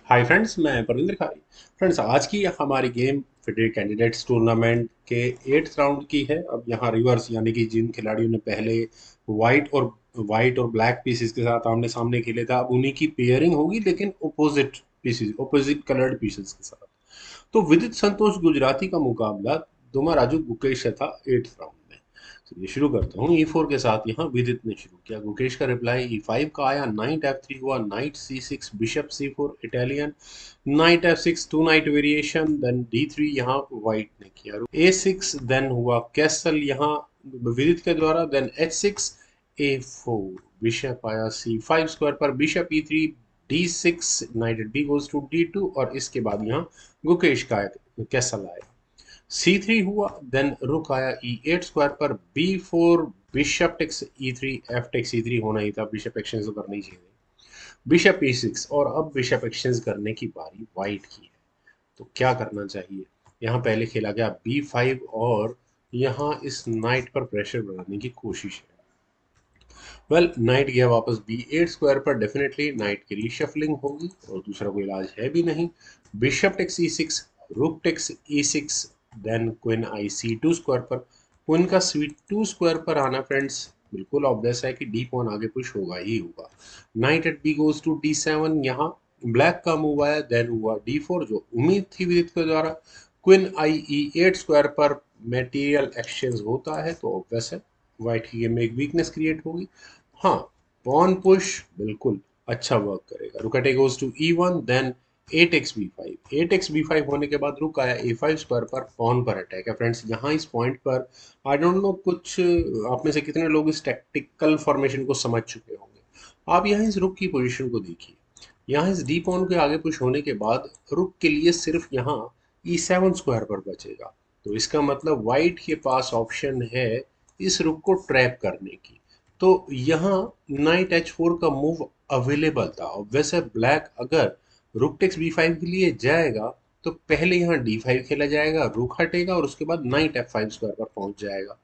Hi friends, मैं परविंदर खारी। Friends, आज की हमारी गेम फेडरेट कैंडिडेट्स टूर्नामेंट के 8th राउंड की है। अब यहाँ रिवर्स यानी कि जिन खिलाड़ियों ने पहले वाइट और ब्लैक पीसेस के साथ आमने सामने खेले था, अब उन्हीं की पेयरिंग होगी, लेकिन अपोजिट कलर्ड पीसेस के साथ। तो विदित संतोष गुजराती का मुकाबला दुमा राजू गुकेश से था 8th राउंड में। चलिए शुरू करता हूँ। E4 के साथ यहाँ विदित ने शुरू किया। गुकेश का रिप्लाई E5 का आया, नाइट F3 हुआ, knight C6, bishop C4 Italian, knight F6 two knight variation, then D3 यहाँ व्हाइट ने किया, A6 देन हुआ कैसल यहाँ विदित के द्वारा, देन H6 A4, बिशप आया C5 स्क्वायर पर, bishop E3 D6, knight D goes to D2, और इसके बाद यहाँ गुकेश का कैसल आया, C3 हुआ, देन रुक आया E8 स्क्वायर पर, B4, bishop takes E3, F takes E3 होना ही था, बिशप एक्सचेंज तो करना ही चाहिए, बिशप E6, और अब बिशप एक्सचेंज करने की बारी व्हाइट की है। तो क्या करना चाहिए? यहाँ पहले खेला गया B5, और यहाँ इस नाइट पर प्रेशर बनाने की कोशिश है। वेल, नाइट गया वापस B8 स्क्वायर पर, डेफिनेटली नाइट की रीशफलिंग होगी और दूसरा कोई इलाज है भी नहीं। Bishop takes E6, rook takes E6, then queen आई C2 स्क्वायर पर, क्वीन का C2 स्क्वायर पर आना फ्रेंड्स बिल्कुल ऑब्वियस है कि डी पॉन आगे पुश होगा ही होगा। Knight at B goes to D7, यहाँ ब्लैक का मूव आया, देन हुआ D4 जो उम्मीद थी विदित के द्वारा। क्वीन आई E8 स्क्वायर पर मेटीरियल एक्सचेंज होता है तो ऑब्वियस है व्हाइट की गेम में एक वीकनेस क्रिएट होगी। हाँ, पॉन पुश बिल्कुल अच्छा वर्क करेगा। रुक eight goes to E1, then 8x b5, 8x b5 होने के बाद रुक आया A5 स्क्वायर पर, पॉन पर अटैक है फ्रेंड्स। यहाँ इस पॉइंट पर आई डोंट नो कुछ आप में से कितने लोग इस टैक्टिकल फॉर्मेशन को समझ चुके होंगे। आप यहाँ इस रुक की पोजीशन को देखिए। यहाँ इस डी पॉन के आगे पुश होने के बाद रुक के लिए सिर्फ यहाँ E7 स्क्वायर पर बचेगा। तो इसका मतलब व्हाइट के पास ऑप्शन है इस रुक को ट्रैप करने की। तो यहाँ नाइट H4 का मूव अवेलेबल था। वैसे ब्लैक अगर रुक टेक्स B5 के लिए जाएगा तो पहले यहाँ D5 खेला जाएगा, रुक हटेगा और उसके बाद नाइट F5 स्क्वायर पर पहुंच जाएगा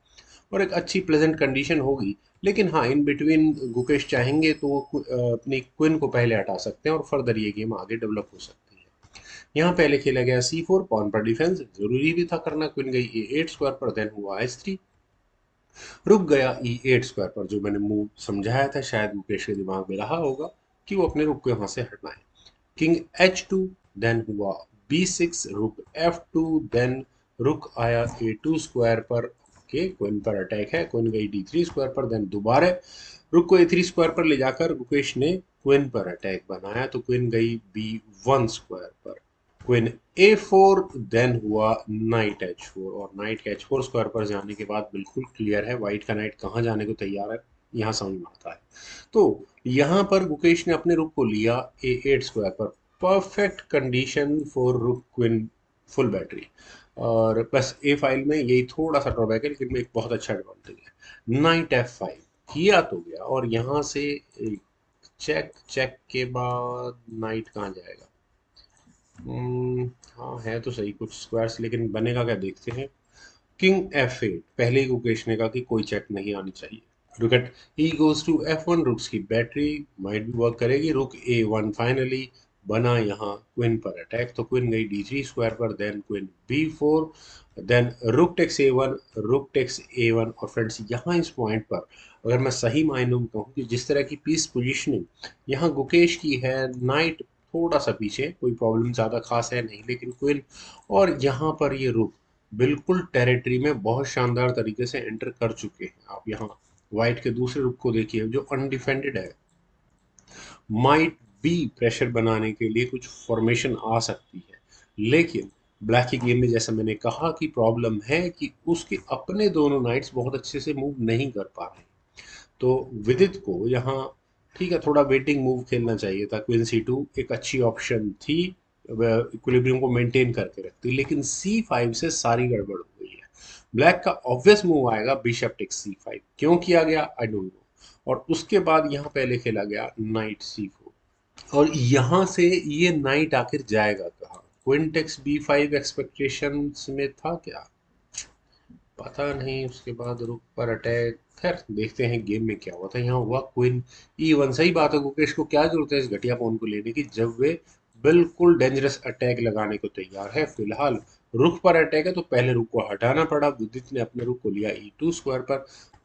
और एक अच्छी प्लेजेंट कंडीशन होगी। लेकिन हाँ, इन बिटवीन गुकेश चाहेंगे तो वो अपनी क्वीन को पहले हटा सकते हैं और फर्दर ये गेम आगे डेवलप हो सकती है। यहाँ पहले खेला गया C4, पॉन पर डिफेंस जरूरी भी था करना। क्वीन गई A8 स्क्वायर पर, देन हुआ H3, रुक गया E8 स्क्वायर पर। जो मैंने मूव समझाया था शायद मुकेश के दिमाग में रहा होगा कि वो अपने रुक को यहाँ से हटना है। किंग H2, देन हुआ B6, रुक F2, देन रुक आया A2 स्क्वायर पर। ओके, क्वीन पर अटैक है, क्वीन गई D3 स्क्वायर पर, देन दोबारा रुक को A3 स्क्वायर पर ले जाकर गुकेश ने क्वीन पर अटैक बनाया, तो क्वीन गई B1 स्क्वायर पर, क्वीन A4, देन हुआ नाइट H4, और नाइट के H4 स्क्वायर पर जाने के बाद बिल्कुल क्लियर है व्हाइट का नाइट कहाँ जाने को तैयार है, यहाँ समझ में आता है। तो यहाँ पर गुकेश ने अपने रुक को लिया A8 स्क्वायर पर, परफेक्ट कंडीशन फॉर रुक क्वीन फुल बैटरी। और बस ए फाइल में यही थोड़ा सा ड्रॉबैक है, लेकिन एक बहुत अच्छा एडवांटेज है। नाइट F5 किया तो गया, और यहाँ से चेक चेक के बाद नाइट कहाँ जाएगा? हाँ, है तो सही कुछ स्क्वायर्स, लेकिन बनेगा क्या देखते हैं। किंग F8, पहले ही गुकेश ने कहा कि कोई चेक नहीं आनी चाहिए। Rook at E goes to F1, rooks की बैटरी माइट भी वर्क करेगी। रुक A1 फाइनली बना यहाँ क्वीन पर अटैक, तो क्वीन गई D3 स्क्वायर पर, then queen B4, then rook takes A1, rook takes A1। और फ्रेंड्स, यहाँ इस पॉइंट पर अगर मैं सही मायनों में कहूँ कि जिस तरह की पीस पोजीशनिंग यहाँ गुकेश की है, नाइट थोड़ा सा पीछे, कोई प्रॉब्लम ज़्यादा खास है नहीं, लेकिन क्वीन और यहाँ पर ये रुक बिल्कुल टेरिटरी में बहुत शानदार तरीके से एंटर कर चुके हैं। आप यहाँ व्हाइट के दूसरे रुख को देखिए जो अनडिफेंडेड है। माइट बी प्रेशर बनाने के लिए कुछ फॉर्मेशन आ सकती है, लेकिन ब्लैक की गेम में जैसा मैंने कहा कि प्रॉब्लम है कि उसके अपने दोनों नाइट्स बहुत अच्छे से मूव नहीं कर पा रहे। तो विदित को यहाँ ठीक है थोड़ा वेटिंग मूव खेलना चाहिए था। क्वीन C2 एक अच्छी ऑप्शन थी, इक्विलिब्रियम को मेंटेन करके रखती, लेकिन C5 से सारी गड़बड़ हो गई है। ब्लैक का ऑब्वियस मूव आएगा बिशप टेक्स C5, क्यों किया गया आई डोंट नो। और उसके बाद यहाँ पहले खेला गया नाइट C4, और यहाँ से ये नाइट आखिर जाएगा कहाँ? क्वीन टेक्स B5 एक्सपेक्टेशंस में था क्या? पता नहीं। उसके बाद रुक पर अटैक, खैर देखते हैं गेम में क्या हुआ था। यहाँ हुआ क्वीन E1। सही बात है, गुकेश को क्या जरूरत है इस घटिया पॉन को लेने की जब वे बिल्कुल डेंजरस अटैक लगाने को तैयार है। फिलहाल रुख पर अटैक है तो पहले रुख को हटाना पड़ा। विदित ने अपने रुख को लिया E2 स्क्वायर पर।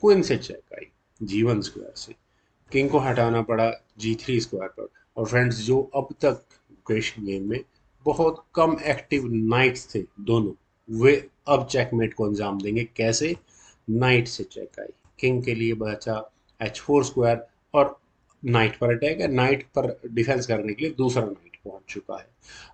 क्वीन से चेक आई G1 स्क्वायर से। किंग को हटाना पड़ा G3 स्क्वायर पर। और फ्रेंड्स, जो अब तक क्वेश्चन गेम में बहुत कम एक्टिव नाइट्स थे दोनों, वे अब चेकमेट को अंजाम देंगे। कैसे? नाइट से चेक आई। किंग के लिए बचा H4 स्क्वायर और नाइट पर अटैक है। नाइट पर डिफेंस करने के लिए दूसरा नाइट पहुंच चुका है।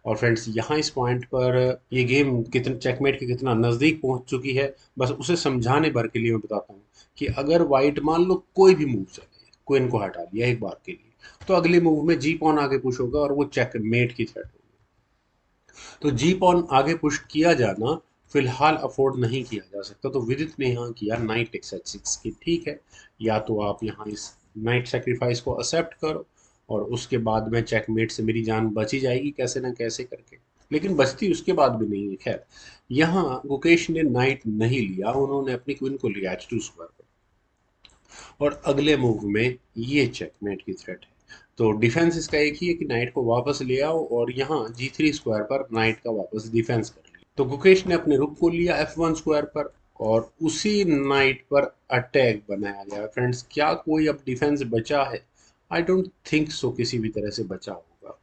और फ्रेंड्स, यहाँ इस पॉइंट पर ये गेम कितने चेकमेट के कितना नजदीक पहुंच चुकी है, बस उसे समझाने भर के लिए मैं बताता हूँ कि अगर वाइट मान लो कोई भी मूव चले, क्वीन को हटा लिया एक बार के लिए, तो अगले मूव में जी पॉन आगे पुश होगा और वो चेकमेट की थ्रेट होगी। तो जी पॉन आगे पुश किया जाना फिलहाल अफोर्ड नहीं किया जा सकता। तो विदित ने यहाँ किया नाइट टेक्स H6 की। ठीक है, या तो आप यहाँ इस नाइट सेक्रीफाइस को एक्सेप्ट करो और उसके बाद में चेकमेट से मेरी जान बची जाएगी कैसे ना कैसे करके, लेकिन बचती उसके बाद भी नहीं है। खैर, यहाँ गुकेश ने नाइट नहीं लिया, उन्होंने अपनी क्वीन को लिया H2 स्क्वायर पर। और अगले मूव में ये चेकमेट की थ्रेट है। तो डिफेंस इसका एक ही है कि नाइट को वापस ले आओ और यहाँ G3 स्क्वायर पर नाइट का वापस डिफेंस कर लिया। तो गुकेश ने अपने रुक को लिया F1 स्क्वायर पर और उसी नाइट पर अटैक बनाया गया। फ्रेंड्स, क्या कोई अब डिफेंस बचा है? आई डोंट थिंक सो किसी भी तरह से बचा होगा।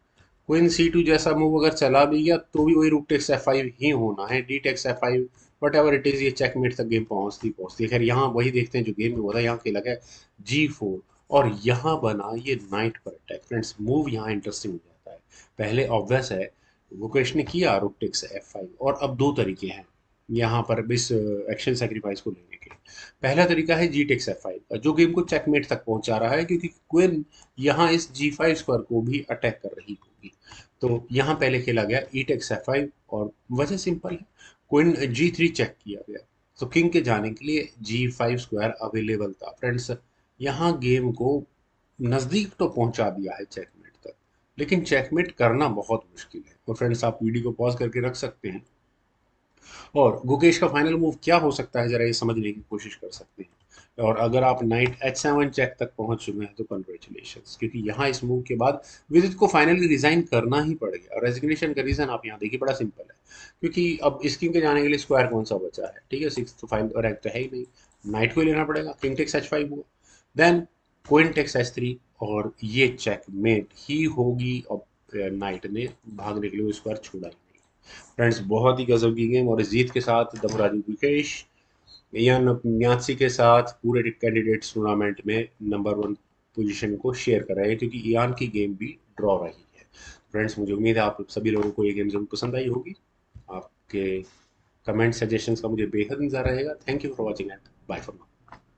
क्वीन C2 जैसा मूव अगर चला भी गया तो भी वही रूक टेक्स F5 ही होना है। D takes F5 whatever it is, ये चेकमेट तक गेम पहुंचती है। खैर, यहाँ वही देखते हैं जो गेम में हुआ था। यहाँ खेला गया G4 और यहाँ बना ये नाइट पर अटैक। फ्रेंड्स, मूव यहाँ इंटरेस्टिंग हो जाता है। पहले ऑब्वियस है, मुकेश ने किया रुक टेक्स F5 और अब दो तरीके हैं यहाँ पर इस एक्शन सेक्रीफाइस को लेने के। पहला तरीका है जी टेक्स F5 का, जो गेम को चेकमेट तक पहुंचा रहा है क्योंकि क्वीन यहाँ इस G5 स्क्वायर को भी अटैक कर रही होगी। तो यहाँ पहले खेला गया ई टेक्स F5 और वजह सिंपल है, क्वीन G3 चेक किया गया तो किंग के जाने के लिए G5 स्क्वायर अवेलेबल था। फ्रेंड्स, यहाँ गेम को नज़दीक तो पहुंचा दिया है चेकमेट तक, लेकिन चेकमेट करना बहुत मुश्किल है। तो फ्रेंड्स, आप वीडियो को पॉज करके रख सकते हैं और गुकेश का फाइनल मूव क्या हो सकता है जरा ये समझने की कोशिश कर सकते हैं। और अगर आप नाइट H7 चेक तक पहुंच चुके हैं तो कंग्रेचुलेशंस, क्योंकि यहाँ इस मूव के बाद विदित को फाइनली रिजाइन करना ही पड़ गया। और रेजिग्नेशन का रीजन आप यहाँ देखिए, बड़ा सिंपल है, क्योंकि अब इस किंग के जाने के लिए स्क्वायर कौन सा बचा है? ठीक है, 6 तो 5 रैंक तो है ही नहीं, नाइट को ही लेना पड़ेगा। किंग टेक्स H5 हुआ, देन क्वीन टेक्स H3 और ये चेकमेट ही होगी। और नाइट ने भागने के लिए वो स्क्वायर छोड़ा ही नहीं। फ्रेंड्स, बहुत ही गजब की गेम और इस जीत के साथ दमराजू विकेश इयान म्यात्सी के साथ पूरे कैंडिडेट्स टूर्नामेंट में नंबर 1 पोजीशन को शेयर कर रहे हैं, क्योंकि इयान की गेम भी ड्रॉ रही है। फ्रेंड्स, मुझे उम्मीद है आप सभी लोगों को ये गेम जरूर पसंद आई होगी। आपके कमेंट सजेशंस का मुझे बेहद इंतजार रहेगा। Thank you for watching and bye for now.